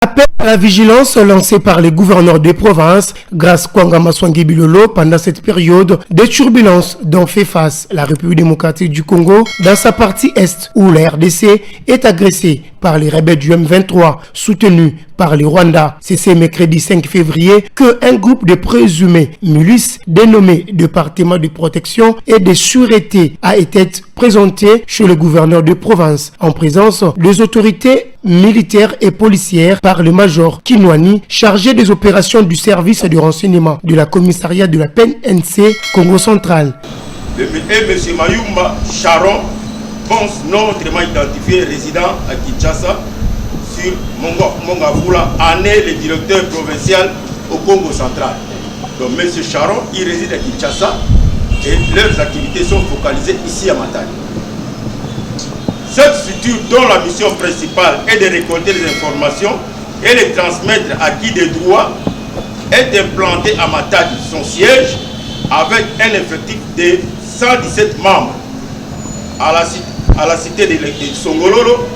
Appel à la vigilance lancé par les gouverneurs des provinces grâce Kwanga Maswangi Bilolo pendant cette période de turbulences dont fait face la République démocratique du Congo dans sa partie est où la RDC est agressée par les rebelles du M23 soutenus par les Rwandais. C'est ce mercredi 5 février qu'un groupe de présumés milices dénommé département de protection et de sûreté a été présenté chez le gouverneur de province en présence des autorités militaires et policières par le major Kinwani, chargé des opérations du service de renseignement de la commissariat de la PNC Congo central. Et M. Mayumba Sharon, pense non autrement identifié, résident à Kinshasa, sur Mongafula, en est le directeur provincial au Congo central. Donc M. Sharon, il réside à Kinshasa et leurs activités sont focalisées ici à Matadi. Cette structure dont la mission principale est de récolter les informations et les transmettre à qui des droits est implantée à Matadi, son siège, avec un effectif de 117 membres à la cité de Songololo,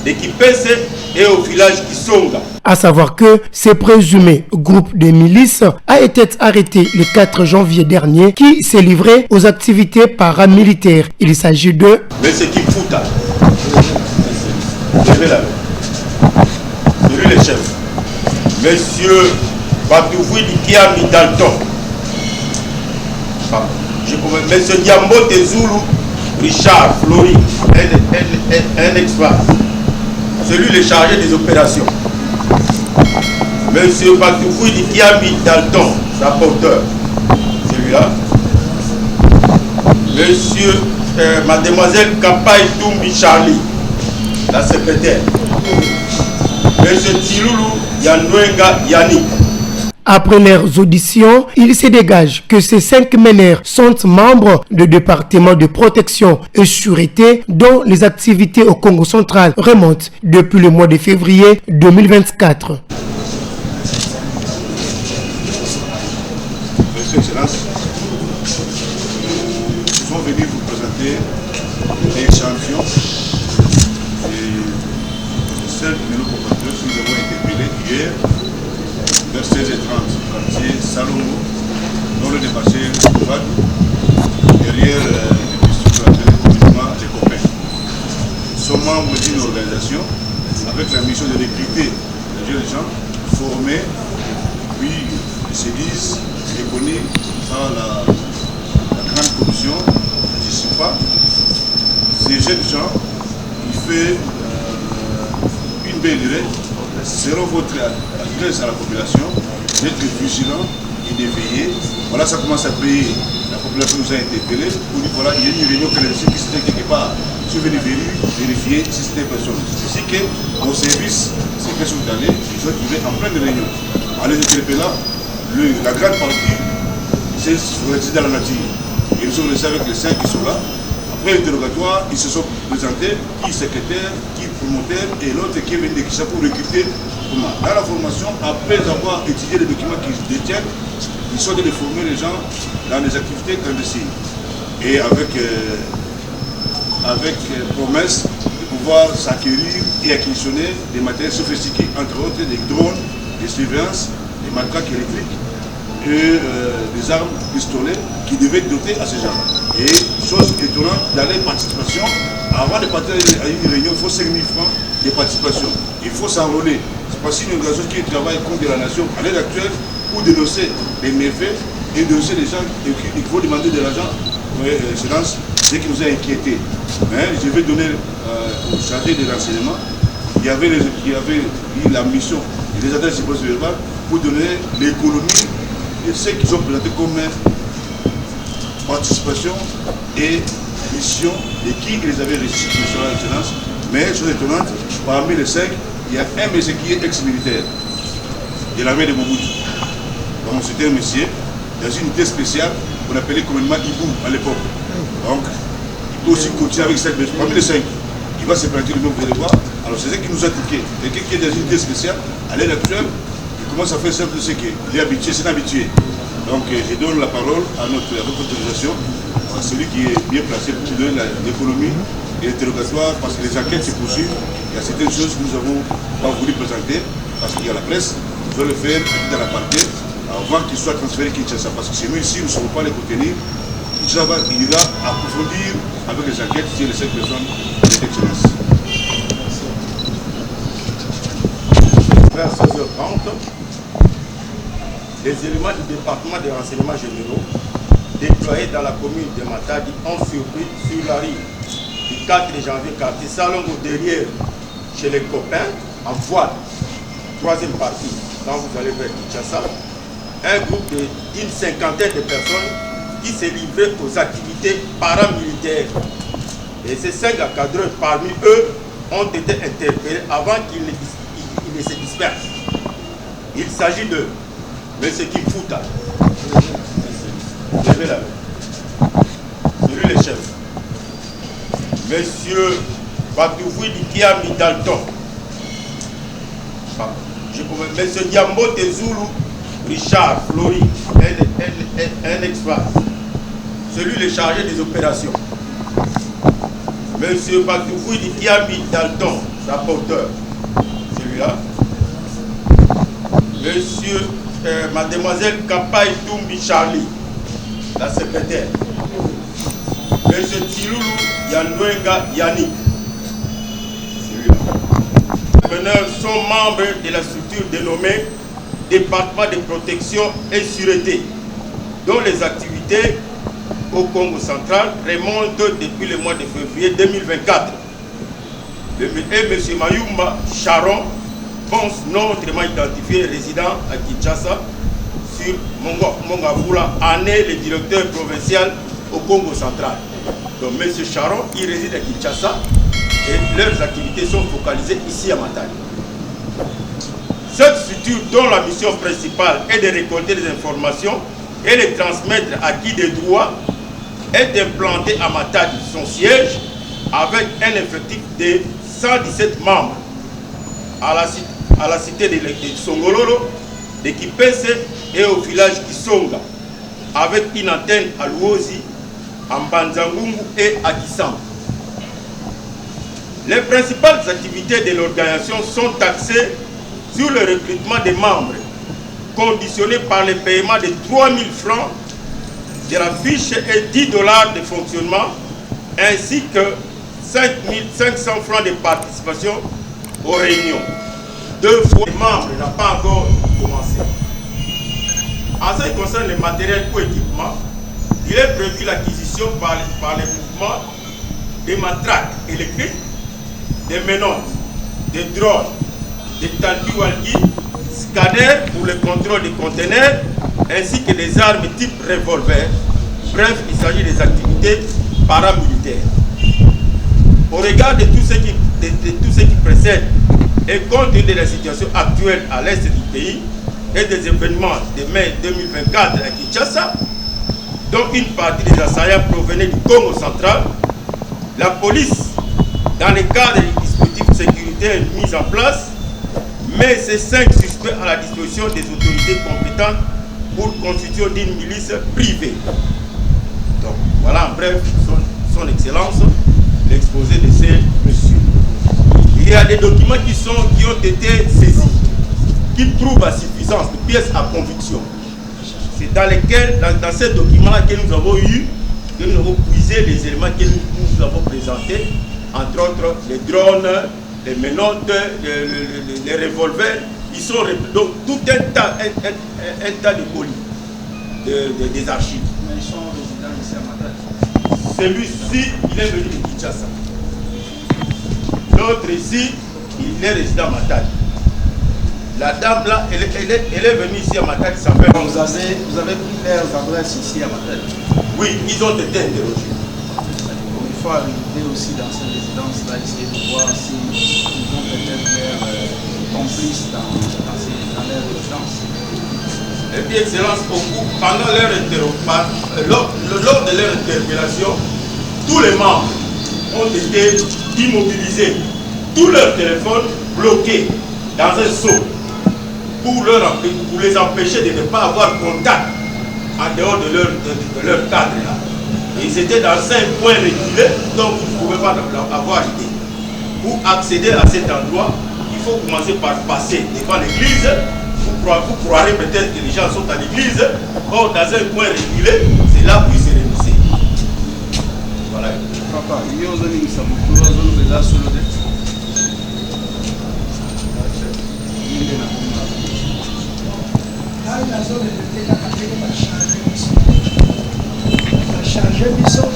de Kipese et au village Kisonga. À savoir que ce présumé groupe de milices a été arrêté le 4 janvier dernier qui s'est livré aux activités paramilitaires. Il s'agit de M. Kifuta, c'est lui le chef. M. Batoufoui Dikiami Dalton, M. Diambo Tezoulou Richard Flori, un ex-bas. C'est lui le chargé des opérations. Monsieur Batoufoui Dikiami Dalton, rapporteur. Celui-là. Monsieur, mademoiselle Kapaï Toumbi Charlie, la secrétaire. Monsieur Tiloulou Yanouenga Yannick. Après leurs auditions, il se dégage que ces 5 meneurs sont membres du département de protection et sûreté dont les activités au Congo central remontent depuis le mois de février 2024. Monsieur Excellence, nous sommes venus vous présenter l'échantillon et celle que nous avons interpellé hier vers 16h30, quartier Salomo, dans le démarché Fad, derrière le district de la des copains. Nous sommes membres d'une organisation avec la mission de recruter les jeunes gens formés, puis ils se disent reconnus par la grande commission du SIPA. Ces jeunes gens, ils font une belle idée. Selon votre adresse à la population, d'être vigilant et de veiller. Voilà, ça commence à payer. La population nous a interpellés pour dire voilà, il y a une réunion qui s'était quelque part. Je suis venu vérifier si c'était personne. C'est ainsi que nos services, ces personnes d'année, ils sont trouvés en pleine réunion. En les interpellant, la grande partie s'est relaxée dans la nature. Et nous sommes restés avec les 5 qui sont là. Après l'interrogatoire, ils se sont présentés, qui secrétaire, qui promoteur et l'autre qui est venu de Kinshasa pour recruter. Dans la formation, après avoir étudié les documents qu'ils détiennent, ils sont de former les gens dans des activités clandestines. Et avec promesse de pouvoir s'acquérir et acquisitionner des matériels sophistiqués, entre autres des drones, des surveillances, des matraques électriques et des armes pistolets qui devaient être dotés à ces gens. Et chose étonnante, dans les participations, avant de partir à une réunion, il faut 5 000 francs de participation. Il faut s'enrôler. C'est parce une organisation qui travaille contre la nation à l'heure actuelle pour dénoncer les méfaits et dénoncer les gens. Il faut demander de l'argent. Excellence, c'est ce qui nous a inquiétés. Mais je vais donner au chargé des renseignements. Il y avait eu la mission et les adresses de poste verbal pour donner l'économie de ceux qui sont présentés comme participation et mission et qui les avait reçus sur l'excellence. Mais, chose étonnante, parmi les 5, il y a un monsieur qui est ex-militaire de l'armée de Mobutu. Donc c'était un monsieur dans une unité spéciale qu'on appelait communément Ibou à l'époque. Donc il peut aussi continuer avec 5 messieurs. Parmi les 5, il va se présenter le nom, vous allez voir. Alors c'est ça qui nous a tiqué. Quelqu'un qui est dans une unité spéciale, à l'heure actuelle, il commence à faire simple de ce qu'il est habitué, c'est un habitué. Donc je donne la parole à votre autorisation, à celui qui est bien placé pour donner l'économie et l'interrogatoire, parce que les enquêtes se poursuivent. Il y a certaines choses que nous n'avons pas voulu présenter parce qu'il y a la presse, je vais le faire dans la parquet avant qu'il soit transféré Kinshasa. Parce que chez nous ici, nous ne saurons pas les contenir. Il ira approfondir avec les enquêtes sur les 5 personnes d'excellence. Vers 16h30, les éléments du département des renseignements généraux déployés dans la commune de Matadi ont surpris sur la rue du 4 janvier, quartier Salongo, derrière chez les copains, en voie, troisième partie, quand vous allez vers Kinshasa, un groupe d'une cinquantaine de personnes qui s'est livré aux activités paramilitaires. Et ces 5 encadreurs parmi eux ont été interpellés avant qu'ils ne se dispersent. Il s'agit de M. Kimfuta, levez la main, c'est lui le chef. M. Batoufoui Dikiami Dalton, M. Diambo Tezoulou Richard Flori, un ex-phase, celui le chargé des opérations. M. Batoufoui Dikiami Dalton, rapporteur, celui-là. Mademoiselle Kapai Toumbi Charlie, la secrétaire. M. Tiloulou Yanouenga Yannick, celui-là. Les meneurs sont membres de la structure dénommée Département de protection et sûreté, dont les activités au Congo central remontent depuis le mois de février 2024. Et M. Mayumba Charon, non autrement identifié, résident à Kinshasa, sur Mongafula, en est le directeur provincial au Congo central. Donc M. Charon, il réside à Kinshasa et leurs activités sont focalisées ici à Matadi. Cette structure, dont la mission principale est de récolter les informations et les transmettre à qui des droits, est implantée à Matadi, son siège, avec un effectif de 117 membres. À la cité de Songololo, de Kipese et au village Kisonga, avec une antenne à Luozi, à Mbanzangungu et à Kisamba. Les principales activités de l'organisation sont axées sur le recrutement des membres, conditionné par le paiement de 3 000 francs de la fiche et 10 $ de fonctionnement, ainsi que 5 500 francs de participation aux réunions. 2 fois, les membres n'ont pas encore commencé. En ce qui concerne le matériel ou équipement, il est prévu l'acquisition par les mouvements des matraques électriques, des menottes, des drones, des talkie-walkie, scanners pour le contrôle des conteneurs, ainsi que des armes type revolver. Bref, il s'agit des activités paramilitaires. Au regard de tout ce qui précède et compte tenu de la situation actuelle à l'est du pays et des événements de mai 2024 à Kinshasa, dont une partie des assaillants provenaient du Congo central, la police, dans le cadre du dispositif sécuritaire mis en place, met ces 5 suspects à la disposition des autorités compétentes pour constitution d'une milice privée. Donc voilà en bref son excellence l'exposé de ces messieurs. Il y a des documents qui ont été saisis, qui prouvent à suffisance de pièces à conviction. C'est dans lesquels, dans ces documents-là que nous avons puisé les éléments que nous avons présentés, entre autres les drones, les menottes, les revolvers. Ils sont donc tout un tas de colis, des archives. Mais ils sont résidents ici à Matadi. Celui-ci, il est venu de Kinshasa. L'autre ici, il est résident à Matadi. La dame là, elle est venue ici à Matadi. Vous avez pris leurs adresses ici à Matadi? Oui, ils ont été interrogés. Il faut arriver aussi dans ces résidences-là, essayer de voir s'ils ont peut-être leurs complices dans leurs résidences. Et puis, Excellence, pendant lors de leur interpellation, tous les membres ont été immobilisés, tous leurs téléphones bloqués dans un seau pour les empêcher de ne pas avoir contact en dehors de leur cadre là. Ils étaient dans 5 points reculés, donc vous ne pouvez pas avoir idée. Pour accéder à cet endroit, il faut commencer par passer devant l'église. Vous croirez peut-être que les gens sont à l'église. Or, dans un coin reculé, c'est là où ils se réunissent. Voilà. Papa, il y a des gens sur le net. Changer Bissot,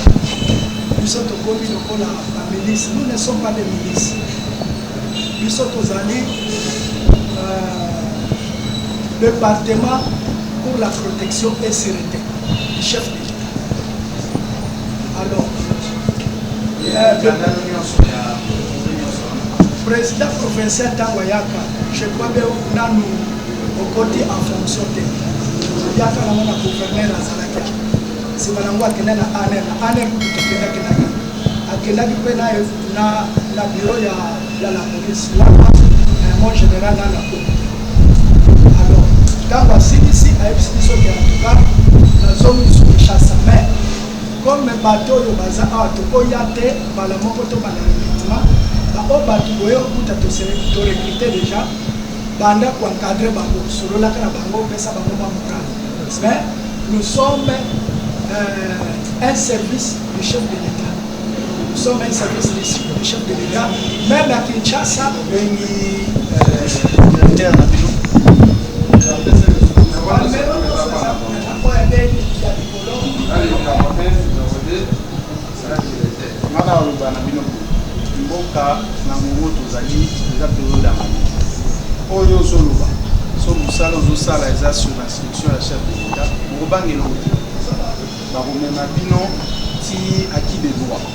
la milice. Nous ne sommes pas des milices. Bissot aux années, le département pour la protection et sécurité, le chef de l'État. Alors, le président provincial Tangoyaka, je crois bien que nous au côté en fonction de Yaka na mwana gouverneur azalaka. Si banango akenda na aner kutu tokenda kenaka. Akenda kipena na bureau ya la police là, mon général na la ko. Alors, dans la CDC a expliqué que en tout cas la zone de chasse mais comme bateau yo baza a to oyate bala moko to bala recrutement ba o bateau yo kuta to recruter déjà banda pour encadrer bango solo la kana bango pesa bango ba mukana. Mais nous sommes un service du chef de l'État. Nous sommes un service du chef de l'État. Même à Kinshasa, Oyo Zoluba, Somusala Zosala est sur l'instruction de la chef de l'État. Moubangelo, Baromena Bino, ti acquis des droits.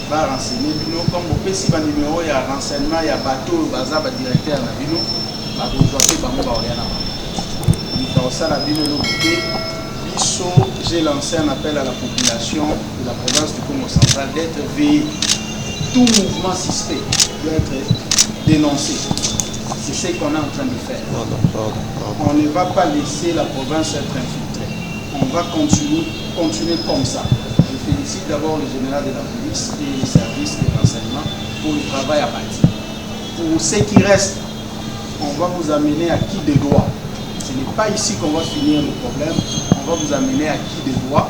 Va renseigner Bino, comme vous pouvez si un numéro, il y a renseignement, il y a bateau, Bazaba directeur na Bino, va vous jouer Bango Baoriana. Dans ça, la Bino, j'ai lancé un appel à la population de la province du Congo central d'être veillé. Tout mouvement suspect doit être dénoncé. C'est ce qu'on est en train de faire. On ne va pas laisser la province être infiltrée. On va continuer comme ça. Je félicite d'abord le général de la police et les services de renseignement pour le travail abattu. Pour ce qui reste, on va vous amener à qui de droit. Ce n'est pas ici qu'on va finir le problème. On va vous amener à qui de droit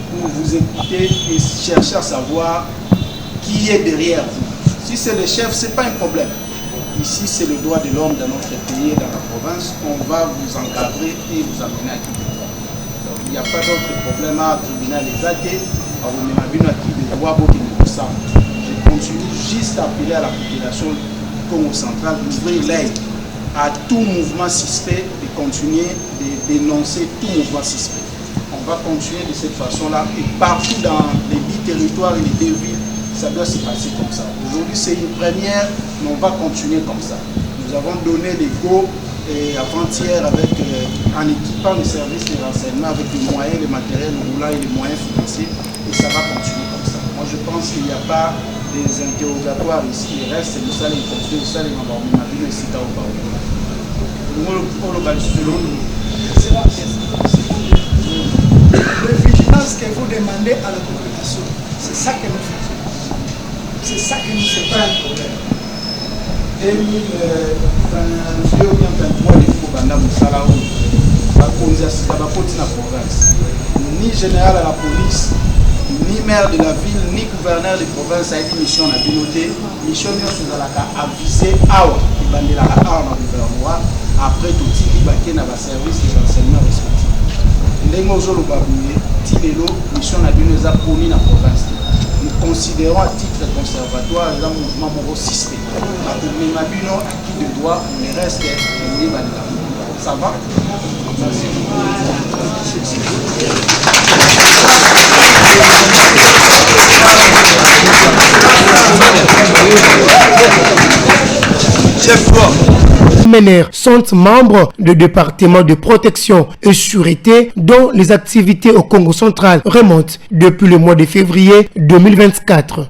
pour vous écouter et chercher à savoir qui est derrière vous. Si c'est le chef, ce n'est pas un problème. Ici, c'est le droit de l'homme dans notre pays et dans la province. On va vous encadrer et vous amener à qui de droit. Donc, il n'y a pas d'autre problème à tribunal les actes. Je continue juste à appeler à la population du Congo central d'ouvrir l'œil à tout mouvement suspect, de continuer de dénoncer tout mouvement suspect. On va continuer de cette façon-là et partout dans les 10 territoires et les 2 villes, ça doit se passer comme ça. Aujourd'hui, c'est une première, mais on va continuer comme ça. Nous avons donné les go avant-hier en équipant les services de renseignement avec les moyens, les matériels roulants et les moyens financiers, et ça va continuer comme ça. Moi, je pense qu'il n'y a pas des interrogatoires ici. Il reste, nous allons continuer, nous allons avoir une avis et c'est à vous parler. La vigilance que vous demandez à la population, c'est ça que nous faisons. C'est ça que nous faisons. Pas un problème. 2022 ou bien 2023, il faut que ni général à la police, ni maire de la ville, ni gouverneur de province a été mission à Binoté. Mission nous a avisé à la gouvernement après tout il y a un service de renseignement respectif. Mission a promis la province. Nous considérons à titre conservatoire les mouvements moraux suspects. Mais ma bino à qui de droit, on reste ça va? Meneurs sont membres du département de protection et sûreté dont les activités au Congo central remontent depuis le mois de février 2024.